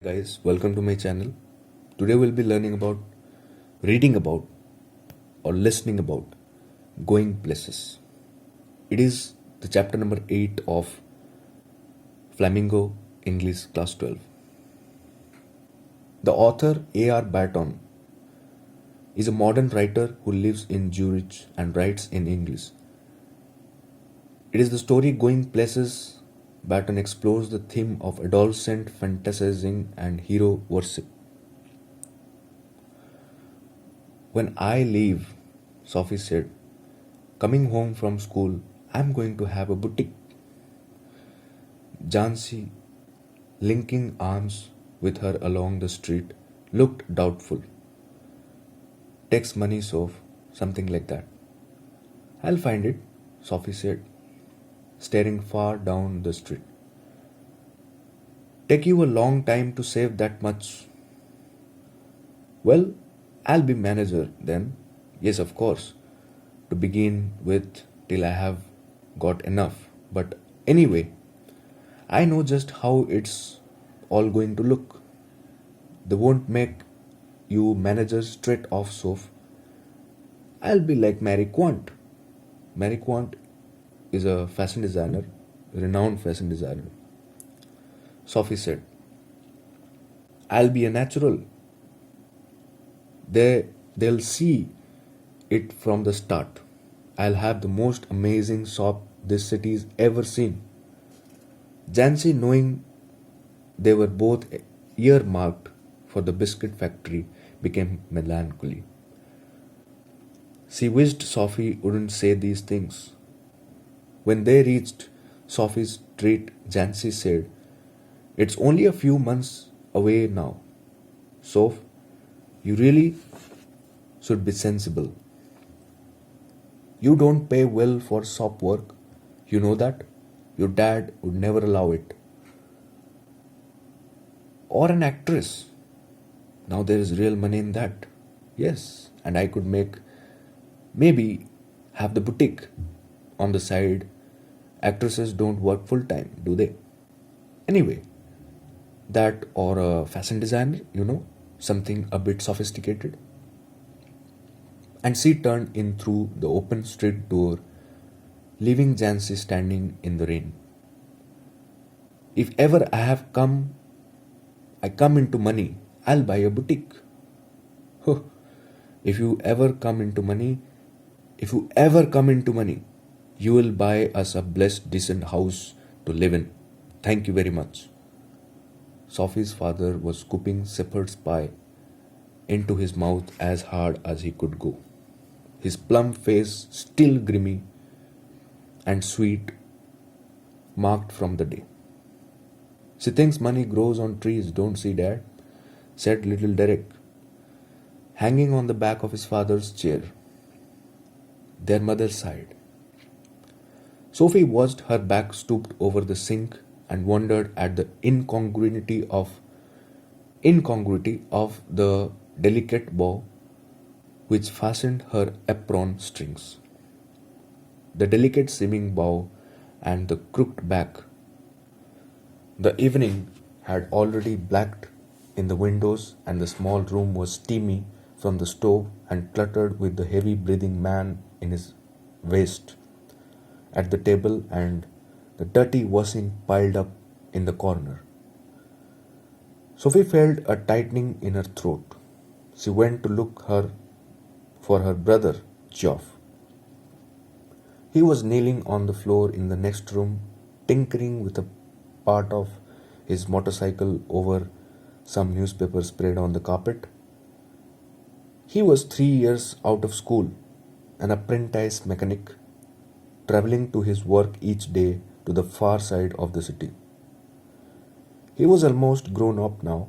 Guys, welcome to my channel. Today we'll be learning about reading about or listening about going places. It is the chapter number 8 of Flamingo English class 12. The author A.R.Barton is a modern writer who lives in Zurich and writes in English. It is the story Going Places. Barton explores the theme of adolescent fantasizing and hero worship. When I leave, Sophie said, coming home from school, I'm going to have a boutique. Jansi, linking arms with her along the street, looked doubtful. Takes money, Soph, something like that. I'll find it, Sophie said, staring far down the street. Take you a long time to save that much. Well, I'll be manager then. Yes, of course. To begin with, till I have got enough. But anyway, I know just how it's all going to look. They won't make you manager straight off, Soph. I'll be like Mary Quant. Mary Quant is a fashion designer, renowned fashion designer. Sophie said, I'll be a natural. They'll see it from the start. I'll have the most amazing shop this city's ever seen. Jancy, knowing they were both earmarked for the biscuit factory, became melancholy. She wished Sophie wouldn't say these things. When they reached Sophie's street, Jancy said, It's only a few months away now. Soph, you really should be sensible. You don't pay well for shop work. You know that? Your dad would never allow it. Or an actress. Now there is real money in that. Yes, and I could maybe have the boutique on the side. Actresses don't work full time, do they? Anyway, that or a fashion designer, something a bit sophisticated. And she turned in through the open street door, leaving Jancy standing in the rain. If ever I come into money, I'll buy a boutique. Huh. If you ever come into money, you will buy us a blessed, decent house to live in. Thank you very much. Sophie's father was scooping shepherd's pie into his mouth as hard as he could go. His plump face still grimy and sweet, marked from the day. She thinks money grows on trees, don't she, Dad? Said little Derek, hanging on the back of his father's chair. Their mother sighed. Sophie watched her back stooped over the sink and wondered at the incongruity of the delicate bow which fastened her apron strings. The delicate seeming bow and the crooked back. The evening had already blacked in the windows and the small room was steamy from the stove and cluttered with the heavy breathing man in his waist at the table and the dirty washing piled up in the corner. Sophie felt a tightening in her throat. She went to look for her brother, Geoff. He was kneeling on the floor in the next room, tinkering with a part of his motorcycle over some newspaper spread on the carpet. He was 3 years out of school, an apprentice mechanic, traveling to his work each day to the far side of the city. He was almost grown up now,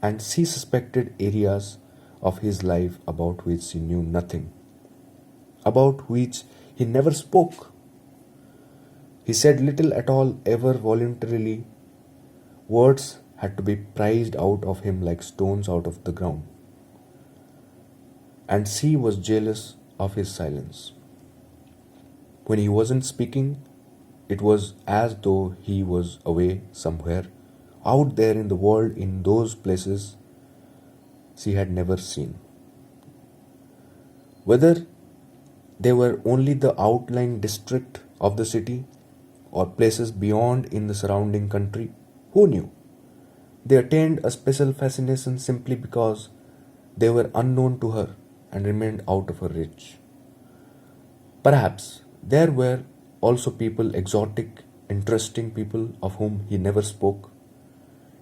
and she suspected areas of his life about which she knew nothing, about which he never spoke. He said little at all ever voluntarily. Words had to be prized out of him like stones out of the ground. And she was jealous of his silence. When he wasn't speaking, it was as though he was away somewhere out there in the world in those places she had never seen. Whether they were only the outlying district of the city or places beyond in the surrounding country, who knew? They attained a special fascination simply because they were unknown to her and remained out of her reach. Perhaps there were also people, exotic, interesting people of whom he never spoke.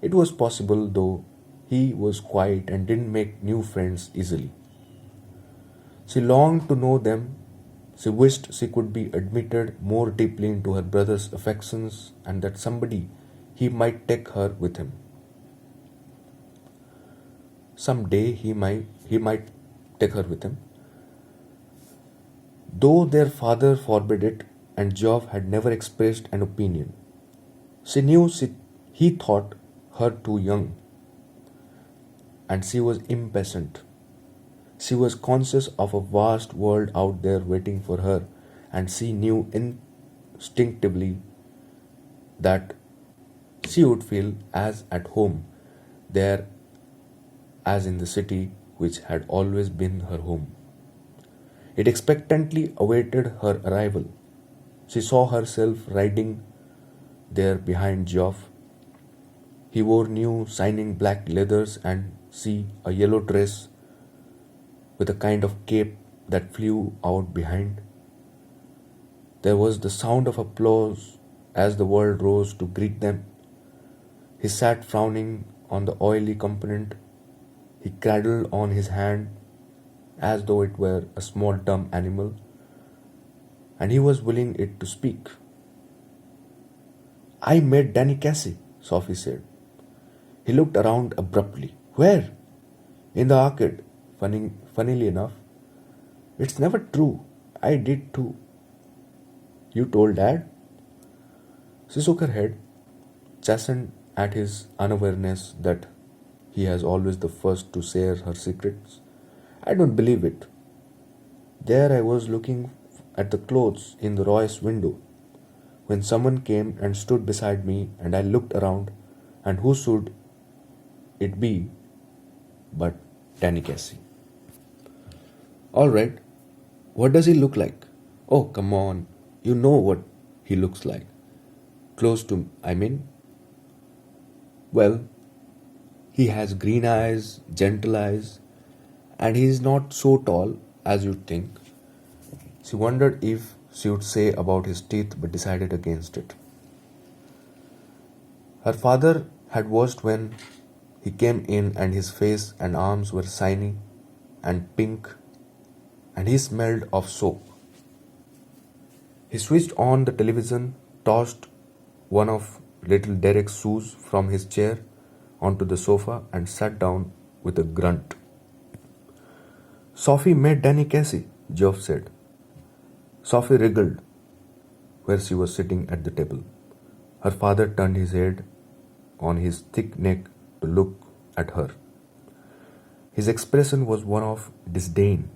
It was possible, though he was quiet and didn't make new friends easily. She longed to know them. She wished she could be admitted more deeply into her brother's affections and that somebody he might take her with him. Some day he might take her with him. Though their father forbade it and Geoff had never expressed an opinion, she knew he thought her too young and she was impatient. She was conscious of a vast world out there waiting for her, and she knew instinctively that she would feel as at home there as in the city which had always been her home. It expectantly awaited her arrival. She saw herself riding there behind Geoff. He wore new shining black leathers and she a yellow dress with a kind of cape that flew out behind. There was the sound of applause as the world rose to greet them. He sat frowning on the oily component. He cradled on his hand as though it were a small dumb animal, and he was willing it to speak. I met Danny Casey, Sophie said. He looked around abruptly. Where? In the arcade. Funnily enough. It's never true. I did too. You told Dad? She shook her head, chastened at his unawareness that he has always the first to share her secrets. I don't believe it. There I was looking at the clothes in the Royce window when someone came and stood beside me, and I looked around, and who should it be but Danny Casey? All right, what does he look like? Oh, come on, you know what he looks like. Close to, I mean. Well, he has green eyes, gentle eyes, and he is not so tall as you'd think. She wondered if she would say about his teeth but decided against it. Her father had watched when he came in and his face and arms were shiny and pink and he smelled of soap. He switched on the television, tossed one of little Derek's shoes from his chair onto the sofa and sat down with a grunt. Sophie met Danny Casey, Geoff said. Sophie wriggled where she was sitting at the table. Her father turned his head on his thick neck to look at her. His expression was one of disdain.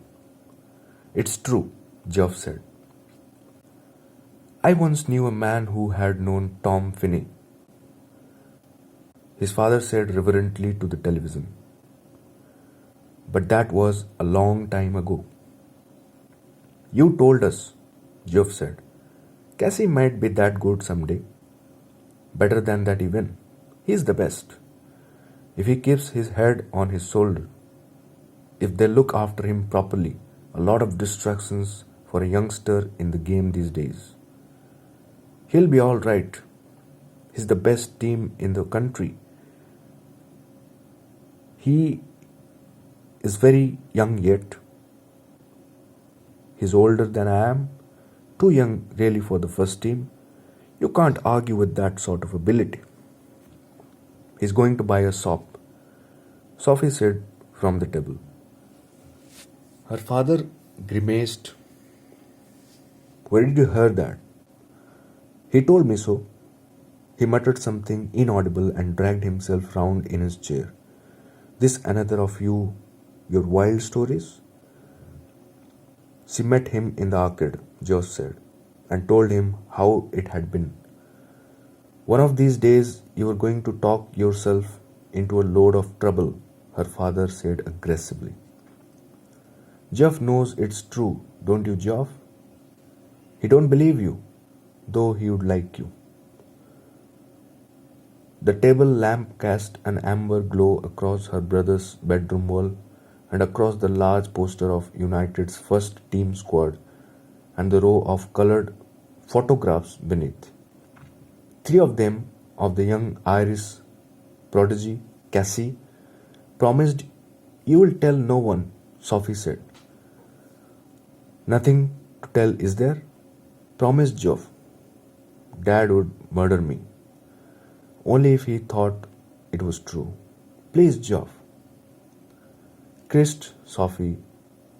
It's true, Geoff said. I once knew a man who had known Tom Finney. His father said reverently to the television. But that was a long time ago. You told us, Geoff said. Cassie might be that good someday. Better than that even. He's the best. If he keeps his head on his shoulder, if they look after him properly, a lot of distractions for a youngster in the game these days. He'll be all right. He's the best team in the country. He is very young yet. He's older than I am. Too young really for the first team. You can't argue with that sort of ability. He's going to buy a shop, Sophie said from the table. Her father grimaced. Where did you hear that? He told me so. He muttered something inaudible and dragged himself round in his chair. This another of your wild stories? She met him in the arcade, Geoff said, and told him how it had been. One of these days you are going to talk yourself into a load of trouble, her father said aggressively. Jeff knows it's true, don't you, Jeff? He don't believe you, though he would like you. The table lamp cast an amber glow across her brother's bedroom wall and across the large poster of United's first team squad and the row of colored photographs beneath. Three of them of the young Irish prodigy, Cassie, promised, "You will tell no one," Sophie said. "Nothing to tell, is there?" promised Geoff. "Dad would murder me. Only if he thought it was true. Please, Geoff." "Christ, Sophie,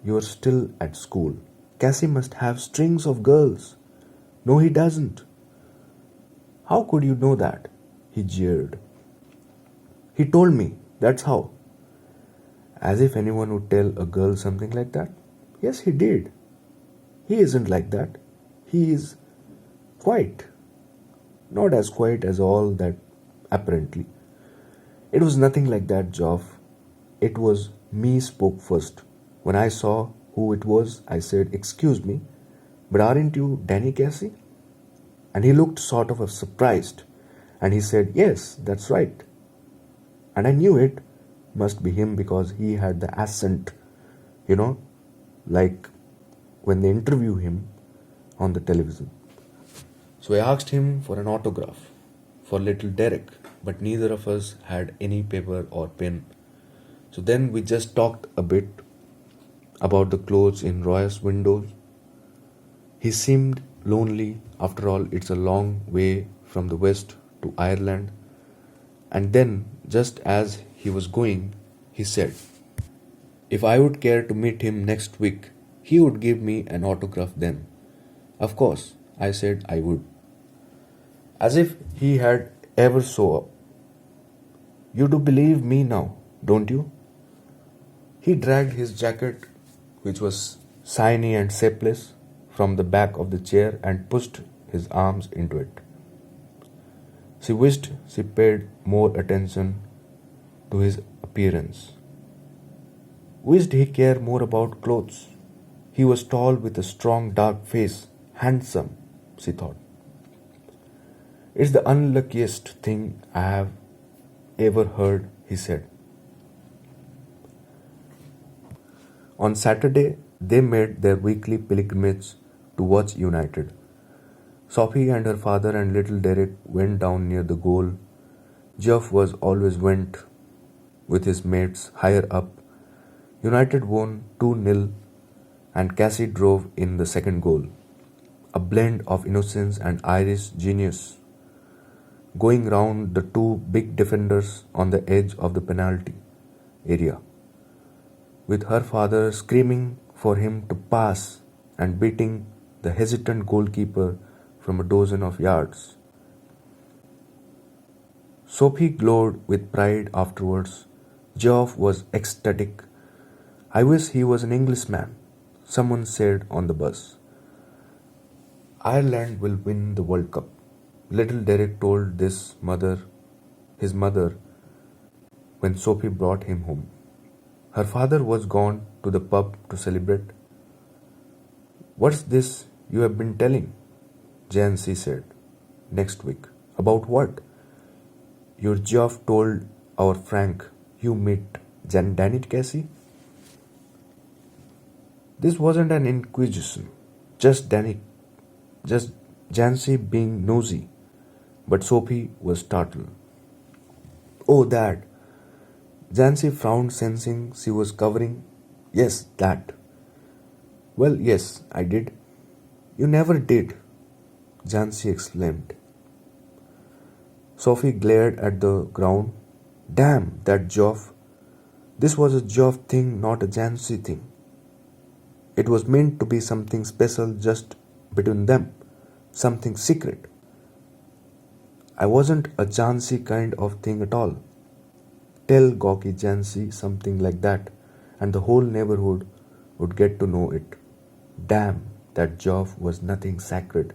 you are still at school. Cassie must have strings of girls." "No, he doesn't." "How could you know that?" he jeered. "He told me, that's how." As if anyone would tell a girl something like that. "Yes, he did. He isn't like that. He is quiet. Not as quiet as all that, apparently." "It was nothing like that, Geoff. It was me spoke first. When I saw who it was, I said, 'Excuse me, but aren't you Danny Casey?' And he looked sort of surprised. And he said, 'Yes, that's right.' And I knew it must be him because he had the accent, you know, like when they interview him on the television. So I asked him for an autograph for little Derek, but neither of us had any paper or pen. So then we just talked a bit about the clothes in Roy's windows. He seemed lonely. After all, it's a long way from the west to Ireland. And then, just as he was going, he said, if I would care to meet him next week, he would give me an autograph then. Of course, I said I would. As if he had ever saw up. You do believe me now, don't you? He dragged his jacket, which was shiny and shapeless, from the back of the chair and pushed his arms into it. She wished she paid more attention to his appearance. Wished he cared more about clothes. He was tall with a strong dark face, handsome, she thought. It's the unluckiest thing I have ever heard, he said. On Saturday, they made their weekly pilgrimage to watch United. Sophie and her father and little Derek went down near the goal. Geoff was always went with his mates higher up. United won 2-0 and Cassie drove in the second goal. A blend of innocence and Irish genius, going round the two big defenders on the edge of the penalty area, with her father screaming for him to pass and beating the hesitant goalkeeper from a dozen of yards. Sophie glowed with pride afterwards. Geoff was ecstatic. I wish he was an Englishman, someone said on the bus. Ireland will win the World Cup. Little Derek told his mother, when Sophie brought him home. Her father was gone to the pub to celebrate. What's this you have been telling? Jancy said. Next week. About what? Your Geoff told our Frank you meet Danny Casey. This wasn't an inquisition, just Jancy being nosy. But Sophie was startled. Oh, that. Jancy frowned, sensing she was covering. Yes, that. Well, yes, I did. You never did, Jancy exclaimed. Sophie glared at the ground. Damn, that Geoff. This was a Geoff thing, not a Jancy thing. It was meant to be something special just between them, something secret. I wasn't a Jancy kind of thing at all. Tell gawky Jancy something like that, and the whole neighborhood would get to know it. Damn, that Geoff was nothing sacred.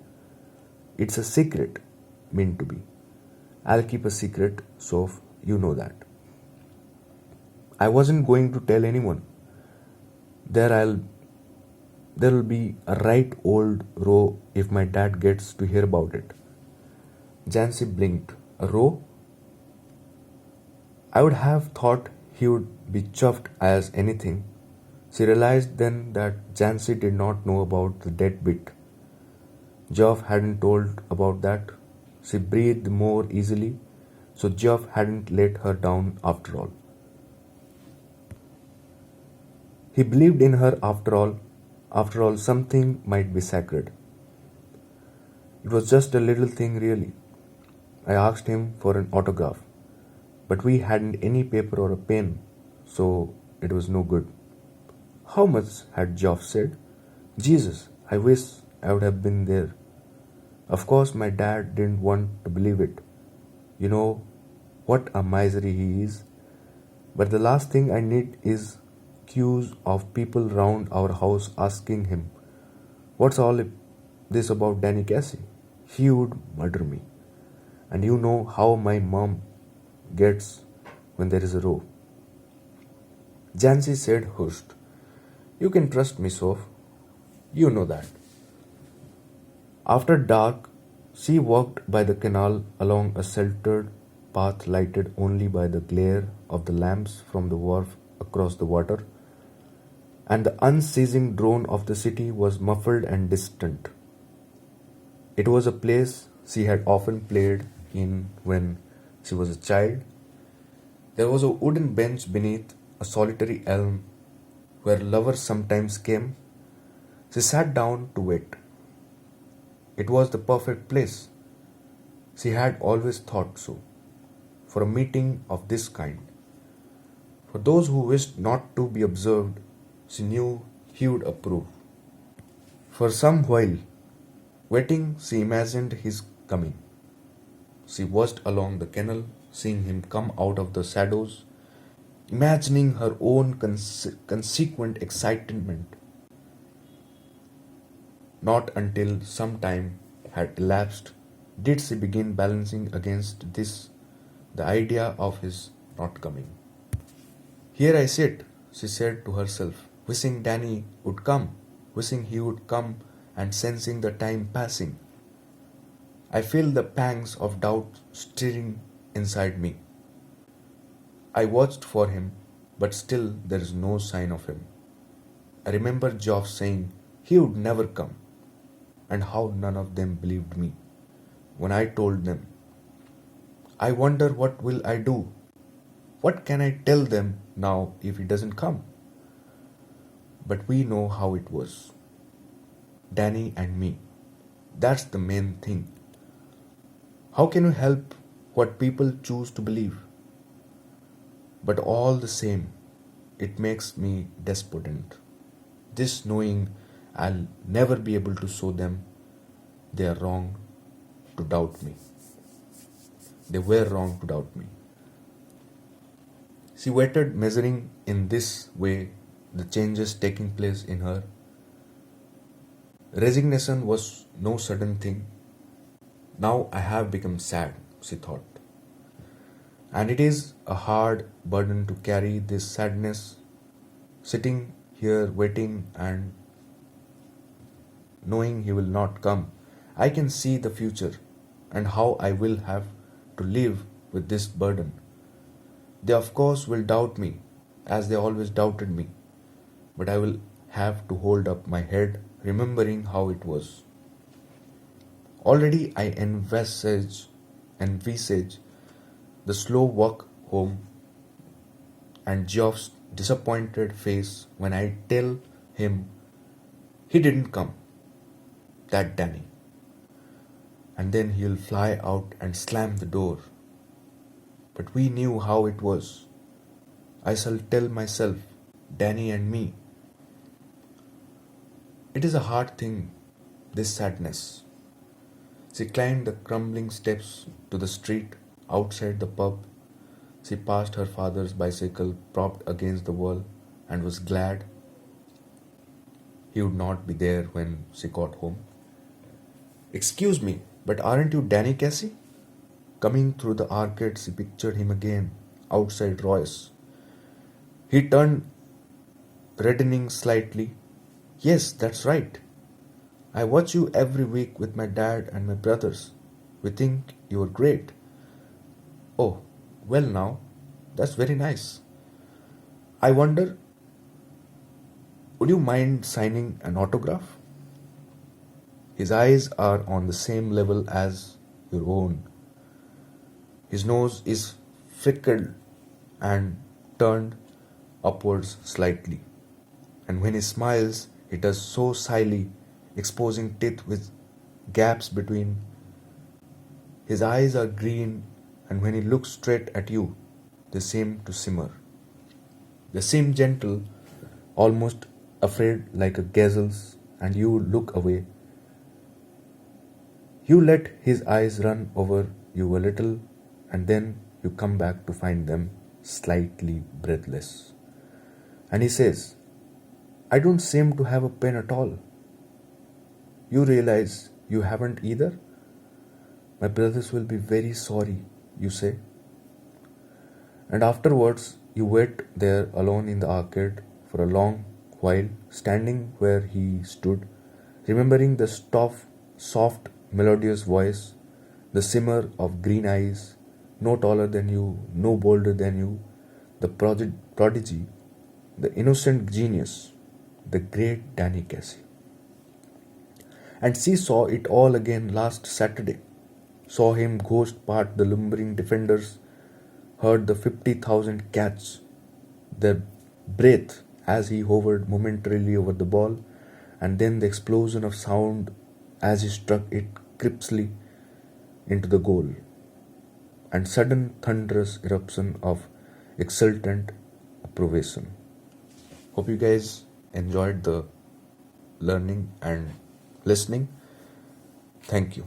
It's a secret, meant to be. I'll keep a secret, Soph, you know that. I wasn't going to tell anyone. There I'll there'll be a right old row if my dad gets to hear about it. Jancy blinked. A row? I would have thought he would be chuffed as anything. She realized then that Jancy did not know about the dead bit. Geoff hadn't told about that. She breathed more easily, so Geoff hadn't let her down after all. He believed in her after all. After all, something might be sacred. It was just a little thing, really. I asked him for an autograph, but we hadn't any paper or a pen, so it was no good. How much had Geoff said? Jesus, I wish I would have been there. Of course, my dad didn't want to believe it. You know what a misery he is. But the last thing I need is queues of people round our house asking him, "What's all this about Danny Casey?" He would murder me. And you know how my mom gets when there is a row. Jancy said, hushed. You can trust me, Soph. You know that. After dark, she walked by the canal along a sheltered path lighted only by the glare of the lamps from the wharf across the water, and the unceasing drone of the city was muffled and distant. It was a place she had often played in when she was a child. There was a wooden bench beneath a solitary elm where lovers sometimes came. She sat down to wait. It was the perfect place. She had always thought so, for a meeting of this kind. For those who wished not to be observed, she knew he would approve. For some while, waiting, she imagined his coming. She watched along the canal, seeing him come out of the shadows, imagining her own consequent excitement. Not until some time had elapsed did she begin balancing against this the idea of his not coming. Here I sit, she said to herself, wishing Danny would come, wishing he would come and sensing the time passing. I feel the pangs of doubt stirring inside me. I watched for him, but still there is no sign of him. I remember Geoff saying he would never come, and how none of them believed me when I told them. I wonder what will I do? What can I tell them now if he doesn't come? But we know how it was. Danny and me. That's the main thing. How can you help what people choose to believe? But all the same, it makes me despondent. This knowing I'll never be able to show them they are wrong to doubt me. They were wrong to doubt me. She waited, measuring in this way the changes taking place in her. Resignation was no sudden thing. Now I have become sad, she thought. And it is a hard burden to carry this sadness, sitting here waiting and knowing he will not come. I can see the future and how I will have to live with this burden. They of course will doubt me, as they always doubted me, but I will have to hold up my head, remembering how it was. Already I envisage the slow walk home and Geoff's disappointed face when I tell him he didn't come, that Danny. And then he'll fly out and slam the door. But we knew how it was. I shall tell myself, Danny and me. It is a hard thing, this sadness. She climbed the crumbling steps to the street outside the pub. She passed her father's bicycle propped against the wall and was glad he would not be there when she got home. Excuse me, but aren't you Danny Casey? Coming through the arcades, he pictured him again, outside Royce. He turned, reddening slightly. Yes, that's right. I watch you every week with my dad and my brothers. We think you're great. Oh, well now, that's very nice. I wonder, would you mind signing an autograph? His eyes are on the same level as your own. His nose is freckled and turned upwards slightly. And when he smiles, he does so slyly, exposing teeth with gaps between. His eyes are green, and when he looks straight at you, they seem to simmer. They seem gentle, almost afraid like a gazel's, and you look away. You let his eyes run over you a little, and then you come back to find them slightly breathless. And he says, I don't seem to have a pen at all. You realize you haven't either? My brothers will be very sorry, you say. And afterwards, you wait there alone in the arcade for a long while, standing where he stood, remembering the soft, melodious voice, the simmer of green eyes, no taller than you, no bolder than you, the prodigy, the innocent genius, the great Danny Casey. And she saw it all again last Saturday, saw him ghost part the lumbering defenders, heard the 50,000 catch their breath as he hovered momentarily over the ball, and then the explosion of sound as he struck it crisply into the goal, and sudden thunderous eruption of exultant approbation. Hope you guys enjoyed the learning and listening. Thank you.